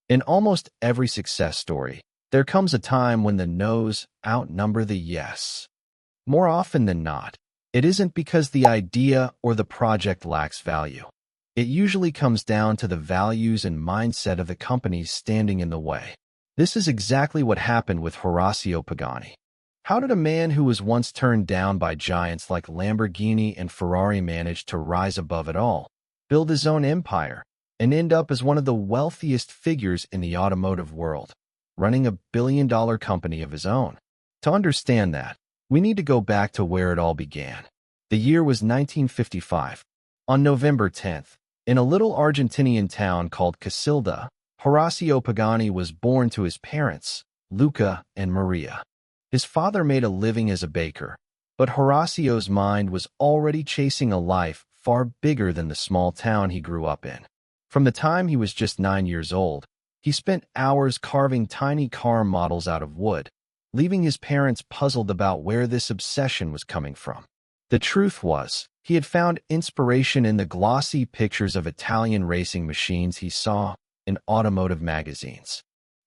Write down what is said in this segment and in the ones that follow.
In almost every success story, there comes a time when the no's outnumber the yes. More often than not, it isn't because the idea or the project lacks value. It usually comes down to the values and mindset of the companies standing in the way. This is exactly what happened with Horacio Pagani. How did a man who was once turned down by giants like Lamborghini and Ferrari manage to rise above it all, build his own empire, and end up as one of the wealthiest figures in the automotive world, running a billion-dollar company of his own? To understand that, we need to go back to where it all began. The year was 1955. On November 10th, in a little Argentinian town called Casilda, Horacio Pagani was born to his parents, Luca and Maria. His father made a living as a baker, but Horacio's mind was already chasing a life far bigger than the small town he grew up in. From the time he was just 9 years old, he spent hours carving tiny car models out of wood, leaving his parents puzzled about where this obsession was coming from. The truth was, he had found inspiration in the glossy pictures of Italian racing machines he saw in automotive magazines.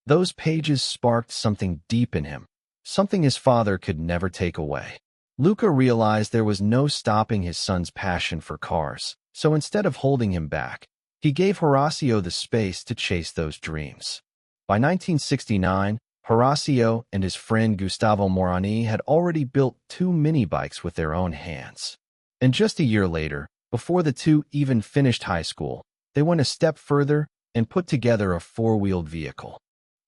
Those pages sparked something deep in him, something his father could never take away. Luca realized there was no stopping his son's passion for cars, so instead of holding him back, he gave Horacio the space to chase those dreams. By 1969, Horacio and his friend Gustavo Morani had already built 2 mini-bikes with their own hands. And just a year later, before the two even finished high school, they went a step further and put together a 4-wheeled vehicle.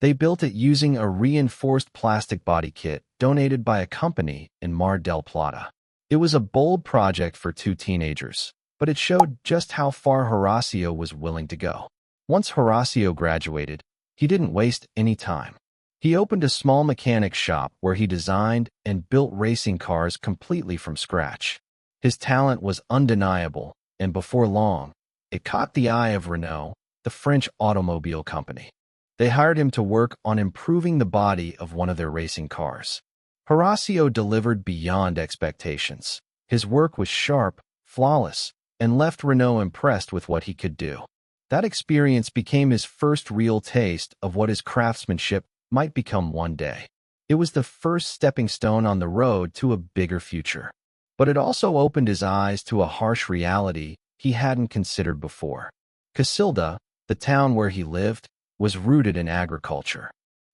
They built it using a reinforced plastic body kit donated by a company in Mar del Plata. It was a bold project for 2 teenagers, but it showed just how far Horacio was willing to go. Once Horacio graduated, he didn't waste any time. He opened a small mechanic shop where he designed and built racing cars completely from scratch. His talent was undeniable, and before long, it caught the eye of Renault, the French automobile company. They hired him to work on improving the body of one of their racing cars. Horacio delivered beyond expectations. His work was sharp, flawless, and left Renault impressed with what he could do. That experience became his first real taste of what his craftsmanship might become one day. It was the first stepping stone on the road to a bigger future. But it also opened his eyes to a harsh reality he hadn't considered before. Casilda, the town where he lived, was rooted in agriculture.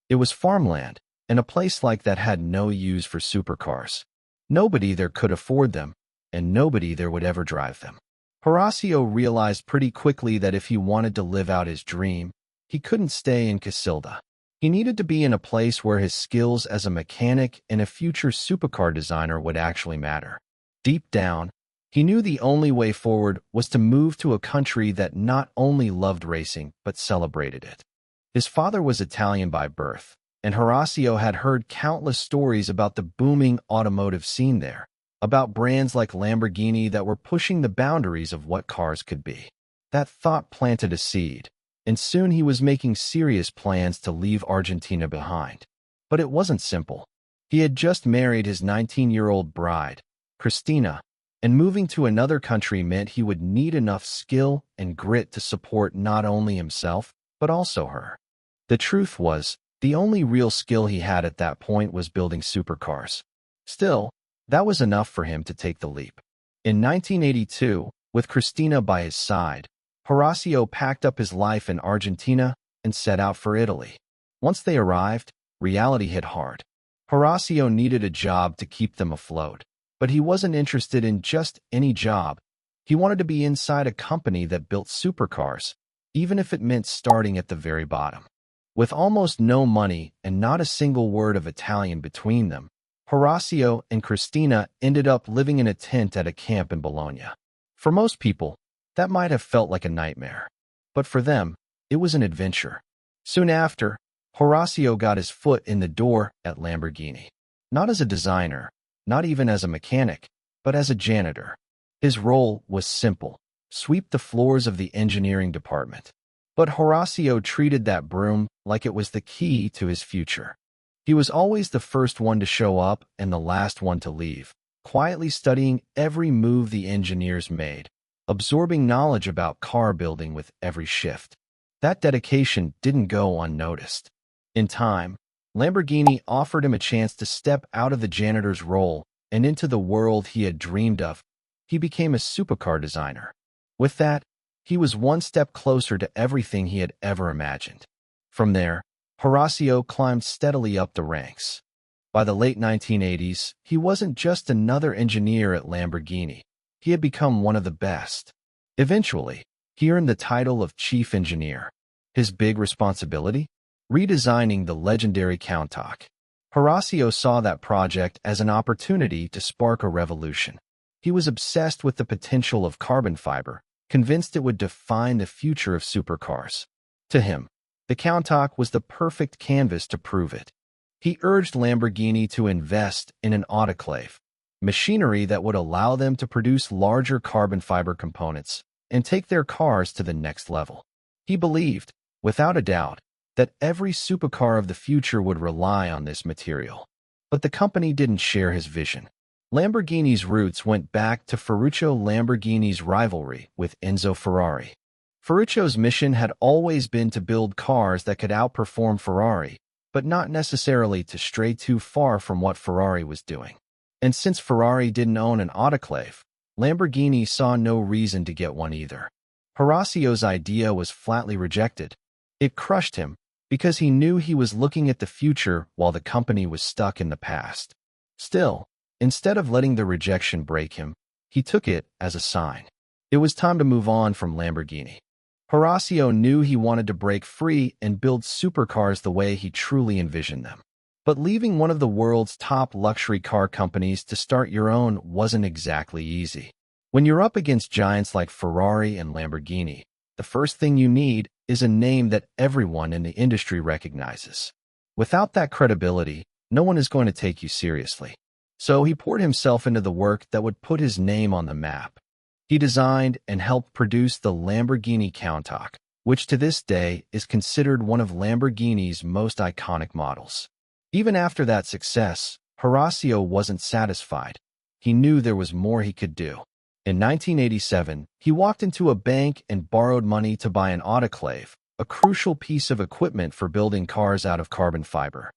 It was farmland, and a place like that had no use for supercars. Nobody there could afford them, and nobody there would ever drive them. Horacio realized pretty quickly that if he wanted to live out his dream, he couldn't stay in Casilda. He needed to be in a place where his skills as a mechanic and a future supercar designer would actually matter. Deep down, he knew the only way forward was to move to a country that not only loved racing but celebrated it. His father was Italian by birth, and Horacio had heard countless stories about the booming automotive scene there, about brands like Lamborghini that were pushing the boundaries of what cars could be. That thought planted a seed, and soon he was making serious plans to leave Argentina behind. But it wasn't simple. He had just married his 19-year-old bride, Cristina, and moving to another country meant he would need enough skill and grit to support not only himself, but also her. The truth was, the only real skill he had at that point was building supercars. Still, that was enough for him to take the leap. In 1982, with Cristina by his side, Horacio packed up his life in Argentina and set out for Italy. Once they arrived, reality hit hard. Horacio needed a job to keep them afloat, but he wasn't interested in just any job. He wanted to be inside a company that built supercars, even if it meant starting at the very bottom. With almost no money and not a single word of Italian between them, Horacio and Cristina ended up living in a tent at a camp in Bologna. For most people, that might have felt like a nightmare. But for them, it was an adventure. Soon after, Horacio got his foot in the door at Lamborghini. Not as a designer, not even as a mechanic, but as a janitor. His role was simple: sweep the floors of the engineering department. But Horacio treated that broom like it was the key to his future. He was always the first one to show up and the last one to leave, quietly studying every move the engineers made, absorbing knowledge about car building with every shift. That dedication didn't go unnoticed. In time, Lamborghini offered him a chance to step out of the janitor's role and into the world he had dreamed of. He became a supercar designer. With that, he was one step closer to everything he had ever imagined. From there, Horacio climbed steadily up the ranks. By the late 1980s, he wasn't just another engineer at Lamborghini. He had become one of the best. Eventually, he earned the title of chief engineer. His big responsibility? Redesigning the legendary Countach. Horacio saw that project as an opportunity to spark a revolution. He was obsessed with the potential of carbon fiber, convinced it would define the future of supercars. To him, the Countach was the perfect canvas to prove it. He urged Lamborghini to invest in an autoclave, machinery that would allow them to produce larger carbon fiber components and take their cars to the next level. He believed, without a doubt, that every supercar of the future would rely on this material. But the company didn't share his vision. Lamborghini's roots went back to Ferruccio Lamborghini's rivalry with Enzo Ferrari. Ferruccio's mission had always been to build cars that could outperform Ferrari, but not necessarily to stray too far from what Ferrari was doing. And since Ferrari didn't own an autoclave, Lamborghini saw no reason to get one either. Horacio's idea was flatly rejected. It crushed him, because he knew he was looking at the future while the company was stuck in the past. Still, instead of letting the rejection break him, he took it as a sign. It was time to move on from Lamborghini. Horacio knew he wanted to break free and build supercars the way he truly envisioned them. But leaving one of the world's top luxury car companies to start your own wasn't exactly easy. When you're up against giants like Ferrari and Lamborghini, the first thing you need is a name that everyone in the industry recognizes. Without that credibility, no one is going to take you seriously. So he poured himself into the work that would put his name on the map. He designed and helped produce the Lamborghini Countach, which to this day is considered one of Lamborghini's most iconic models. Even after that success, Horacio wasn't satisfied. He knew there was more he could do. In 1987, he walked into a bank and borrowed money to buy an autoclave, a crucial piece of equipment for building cars out of carbon fiber.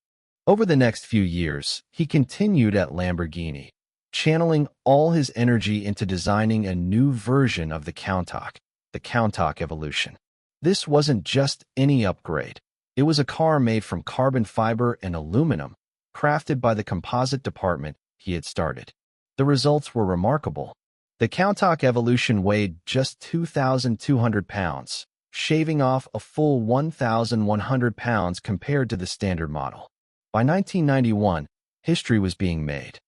Over the next few years, he continued at Lamborghini, channeling all his energy into designing a new version of the Countach Evolution. This wasn't just any upgrade. It was a car made from carbon fiber and aluminum, crafted by the composite department he had started. The results were remarkable. The Countach Evolution weighed just 2,200 pounds, shaving off a full 1,100 pounds compared to the standard model. By 1991, history was being made.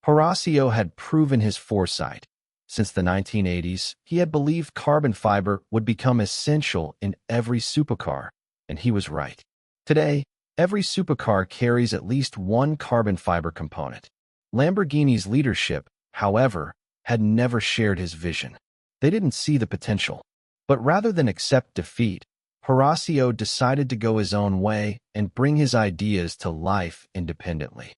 Horacio had proven his foresight. Since the 1980s, he had believed carbon fiber would become essential in every supercar, and he was right. Today, every supercar carries at least one carbon fiber component. Lamborghini's leadership, however, had never shared his vision. They didn't see the potential. But rather than accept defeat, Horacio decided to go his own way and bring his ideas to life independently.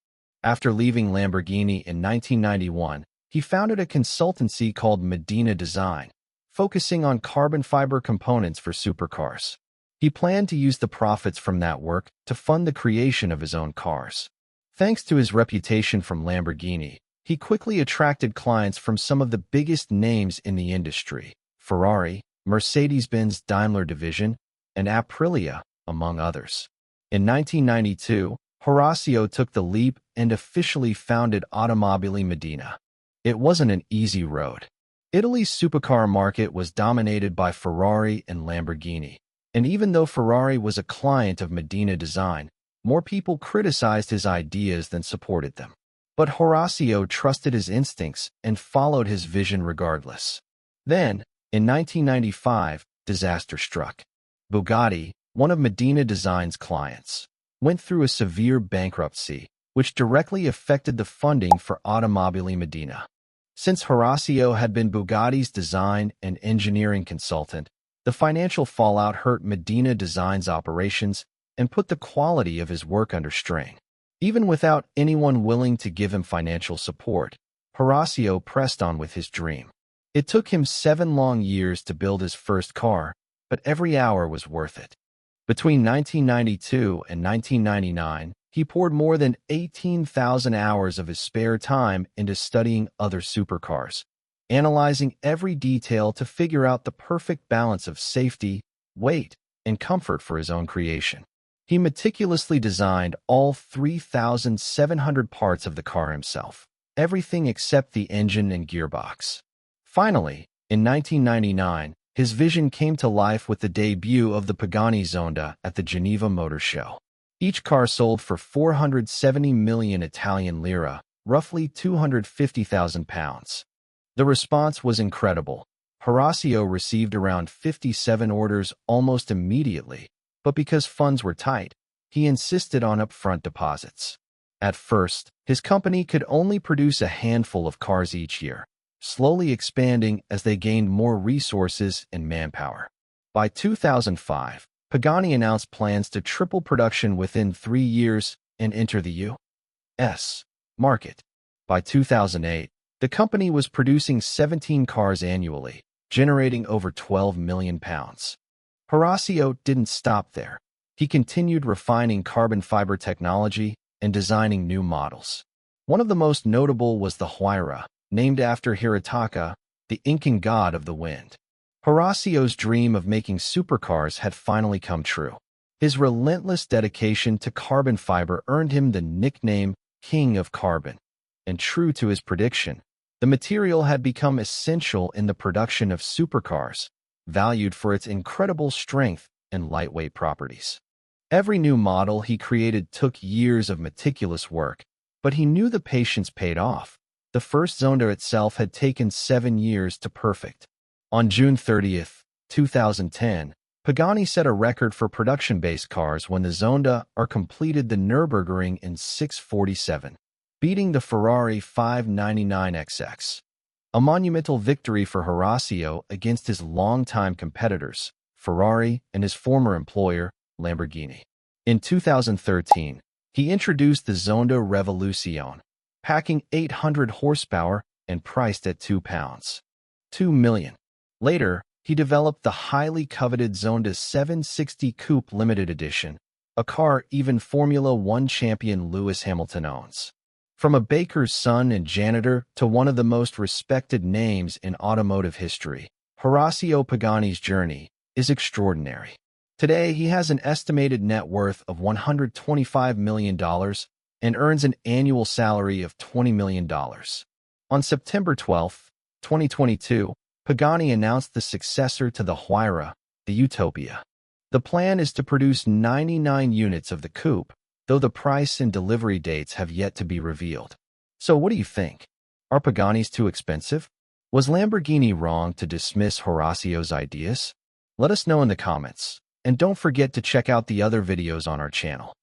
After leaving Lamborghini in 1991, he founded a consultancy called Medina Design, focusing on carbon fiber components for supercars. He planned to use the profits from that work to fund the creation of his own cars. Thanks to his reputation from Lamborghini, he quickly attracted clients from some of the biggest names in the industry: Ferrari, Mercedes-Benz Daimler Division, and Aprilia, among others. In 1992, Horacio took the leap and officially founded Automobili Medina. It wasn't an easy road. Italy's supercar market was dominated by Ferrari and Lamborghini, and even though Ferrari was a client of Medina Design, more people criticized his ideas than supported them. But Horacio trusted his instincts and followed his vision regardless. Then, in 1995, disaster struck. Bugatti, one of Medina Design's clients, went through a severe bankruptcy, which directly affected the funding for Automobili Medina. Since Horacio had been Bugatti's design and engineering consultant, the financial fallout hurt Medina Design's operations and put the quality of his work under strain. Even without anyone willing to give him financial support, Horacio pressed on with his dream. It took him 7 long years to build his first car, but every hour was worth it. Between 1992 and 1999, he poured more than 18,000 hours of his spare time into studying other supercars, analyzing every detail to figure out the perfect balance of safety, weight, and comfort for his own creation. He meticulously designed all 3,700 parts of the car himself, everything except the engine and gearbox. Finally, in 1999, his vision came to life with the debut of the Pagani Zonda at the Geneva Motor Show. Each car sold for 470 million Italian lira, roughly 250,000 pounds. The response was incredible. Horacio received around 57 orders almost immediately, but because funds were tight, he insisted on upfront deposits. At first, his company could only produce a handful of cars each year, slowly expanding as they gained more resources and manpower. By 2005, Pagani announced plans to triple production within 3 years and enter the U.S. market. By 2008, the company was producing 17 cars annually, generating over 12 million pounds. Horacio didn't stop there. He continued refining carbon fiber technology and designing new models. One of the most notable was the Huayra, named after Hirataka, the Incan god of the wind. Horacio's dream of making supercars had finally come true. His relentless dedication to carbon fiber earned him the nickname King of Carbon. And true to his prediction, the material had become essential in the production of supercars, valued for its incredible strength and lightweight properties. Every new model he created took years of meticulous work, but he knew the patience paid off. The first Zonda itself had taken 7 years to perfect. On June 30, 2010, Pagani set a record for production-based cars when the Zonda completed the Nürburgring in 6:47, beating the Ferrari 599XX. A monumental victory for Horacio against his longtime competitors, Ferrari, and his former employer, Lamborghini. In 2013, he introduced the Zonda Revolution, packing 800 horsepower and priced at £2 million. Later, he developed the highly coveted Zonda 760 Coupe Limited Edition, a car even Formula One champion Lewis Hamilton owns. From a baker's son and janitor to one of the most respected names in automotive history, Horacio Pagani's journey is extraordinary. Today, he has an estimated net worth of $125 million and earns an annual salary of $20 million. On September 12, 2022, Pagani announced the successor to the Huayra, the Utopia. The plan is to produce 99 units of the coupe, though the price and delivery dates have yet to be revealed. So what do you think? Are Paganis too expensive? Was Lamborghini wrong to dismiss Horacio's ideas? Let us know in the comments, and don't forget to check out the other videos on our channel.